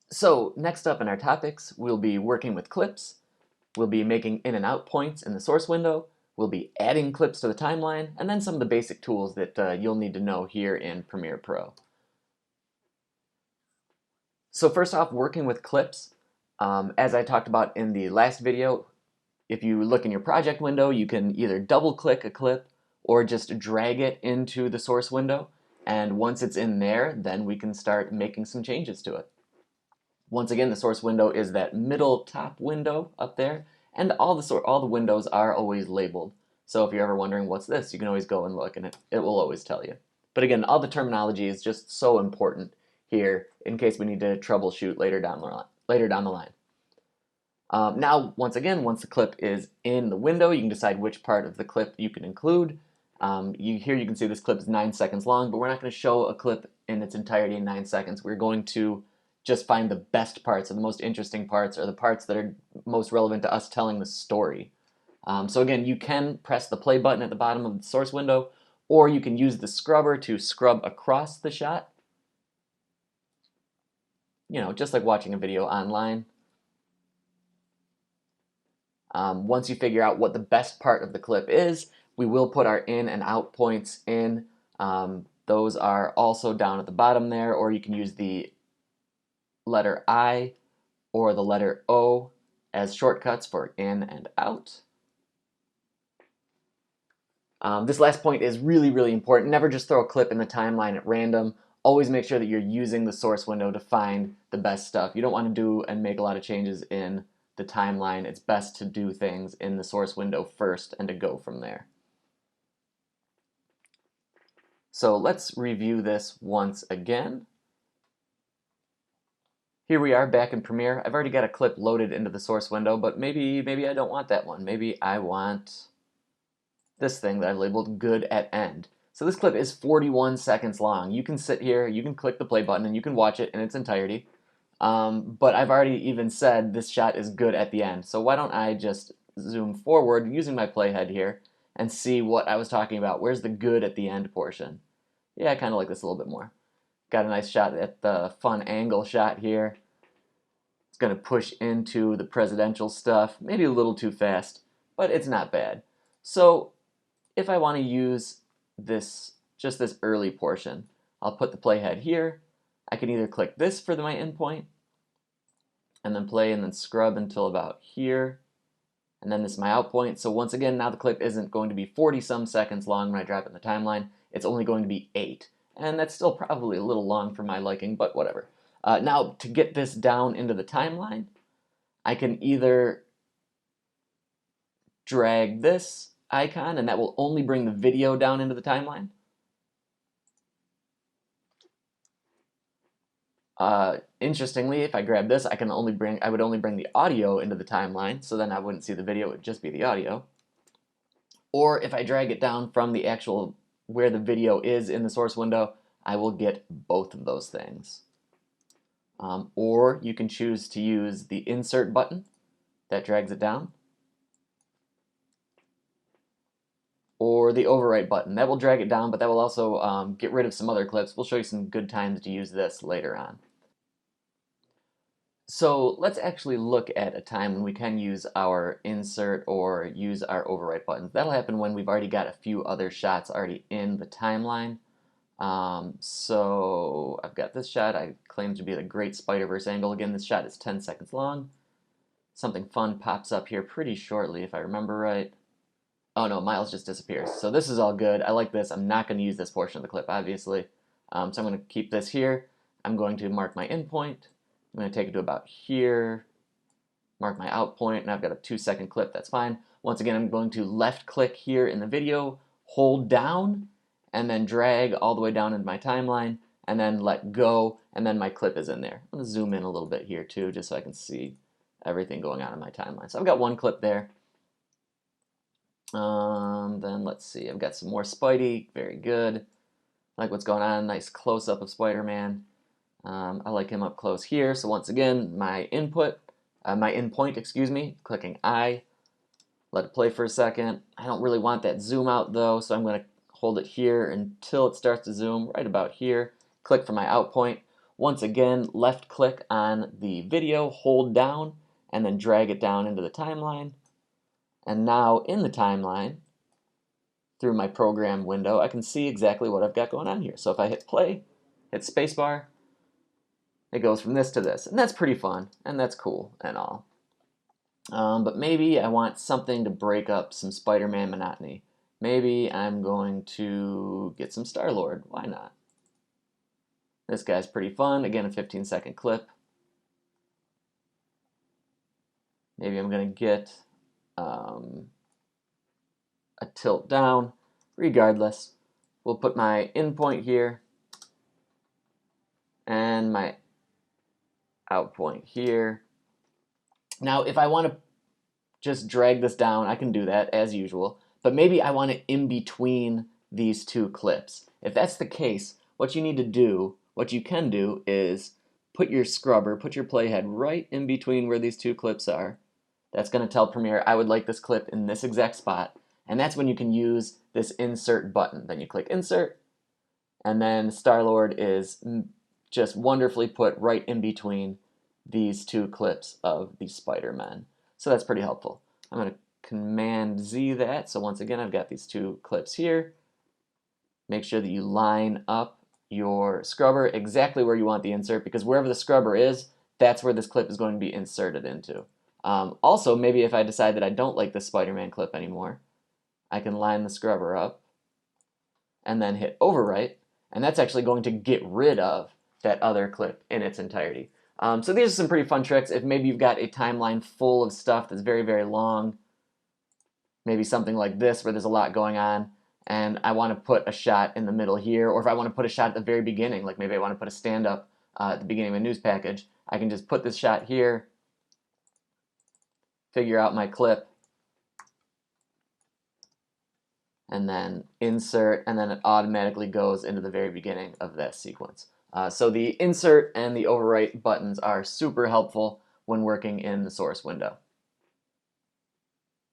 So next up in our topics, we'll be working with clips, we'll be making in and out points in the source window, we'll be adding clips to the timeline, and then some of the basic tools that you'll need to know here in Premiere Pro. So first off, working with clips, as I talked about in the last video, if you look in your project window, you can either double click a clip or just drag it into the source window. And once it's in there, then we can start making some changes to it. Once again, the source window is that middle top window up there, and all the windows are always labeled. So if you're ever wondering what's this, you can always go and look, and it will always tell you. But again, all the terminology is just so important here in case we need to troubleshoot later down the line. Now, once again, once the clip is in the window, you can decide which part of the clip you can include. Here you can see this clip is 9 seconds long, but we're not going to show a clip in its entirety in 9 seconds. We're going to just find the best parts or the most interesting parts or the parts that are most relevant to us telling the story. So again, you can press the play button at the bottom of the source window, or you can use the scrubber to scrub across the shot. You know, just like watching a video online. Once you figure out what the best part of the clip is, we will put our in and out points in. Those are also down at the bottom there, or you can use the letter I or the letter O as shortcuts for in and out. This last point is really, really important. Never just throw a clip in the timeline at random. Always make sure that you're using the source window to find the best stuff. You don't want to do and make a lot of changes in the timeline. It's best to do things in the source window first and to go from there. So let's review this once again. Here we are back in Premiere. I've already got a clip loaded into the source window, but maybe I don't want that one. Maybe I want this thing that I've labeled good at end. So this clip is 41 seconds long. You can sit here, you can click the play button, and you can watch it in its entirety. But I've already even said this shot is good at the end. So why don't I just zoom forward using my playhead here and see what I was talking about. Where's the good at the end portion? Yeah, I kind of like this a little bit more. Got a nice shot at the fun angle shot here. It's going to push into the presidential stuff, maybe a little too fast, but it's not bad. So if I want to use just this early portion, I'll put the playhead here. I can either click this for my endpoint and then play and then scrub until about here. And then this is my out point. So once again, now the clip isn't going to be 40-some seconds long when I drop it in the timeline. It's only going to be 8. And that's still probably a little long for my liking, but whatever. Now, to get this down into the timeline, I can either drag this icon, and that will only bring the video down into the timeline. Interestingly, if I grab this, I would only bring the audio into the timeline, so then I wouldn't see the video, it would just be the audio. Or if I drag it down from the actual where the video is in the source window, I will get both of those things. Or you can choose to use the insert button that drags it down, or the overwrite button. That will drag it down, but that will also get rid of some other clips. We'll show you some good times to use this later on. So let's actually look at a time when we can use our insert or use our overwrite buttons. That'll happen when we've already got a few other shots already in the timeline. So I've got this shot. I claim to be the Great Spider-Verse angle. Again, this shot is 10 seconds long. Something fun pops up here pretty shortly, if I remember right. Oh no, Miles just disappears. So this is all good. I like this. I'm not going to use this portion of the clip, obviously. So I'm going to keep this here. I'm going to mark my in point. I'm going to take it to about here, mark my out point, and I've got a 2-second clip. That's fine. Once again, I'm going to left click here in the video, hold down, and then drag all the way down into my timeline, and then let go, and then my clip is in there. I'm going to zoom in a little bit here too, just so I can see everything going on in my timeline. So I've got one clip there. Then let's see, I've got some more Spidey, very good. I like what's going on, nice close-up of Spider-Man. I like him up close here. So once again, my endpoint, excuse me, clicking I, let it play for a second. I don't really want that zoom out though, so I'm going to hold it here until it starts to zoom right about here. Click for my out point. Once again, left click on the video, hold down, and then drag it down into the timeline. And now in the timeline, through my program window, I can see exactly what I've got going on here. So if I hit play, hit spacebar, it goes from this to this. And that's pretty fun, and that's cool and all. But maybe I want something to break up some Spider-Man monotony. Maybe I'm going to get some Star-Lord. Why not? This guy's pretty fun. Again, a 15-second clip. Maybe I'm going to get a tilt down. Regardless, we'll put my in point here and my out point here. Now, if I want to just drag this down, I can do that as usual, but maybe I want it in between these two clips. If that's the case, what you need to do, what you can do is put your scrubber, put your playhead right in between where these two clips are. That's going to tell Premiere, I would like this clip in this exact spot, and that's when you can use this insert button. Then you click insert, and then Star-Lord is just wonderfully put right in between these two clips of the Spider-Man. So that's pretty helpful. I'm going to Command Z that. So once again, I've got these two clips here. Make sure that you line up your scrubber exactly where you want the insert, because wherever the scrubber is, that's where this clip is going to be inserted into. Also, maybe if I decide that I don't like this Spider-Man clip anymore, I can line the scrubber up and then hit overwrite, and that's actually going to get rid of that other clip in its entirety. So these are some pretty fun tricks. If maybe you've got a timeline full of stuff that's very, very long, maybe something like this where there's a lot going on, and I want to put a shot in the middle here, or if I want to put a shot at the very beginning, like maybe I want to put a stand-up at the beginning of a news package, I can just put this shot here, figure out my clip, and then insert, and then it automatically goes into the very beginning of that sequence. So the insert and the overwrite buttons are super helpful when working in the source window.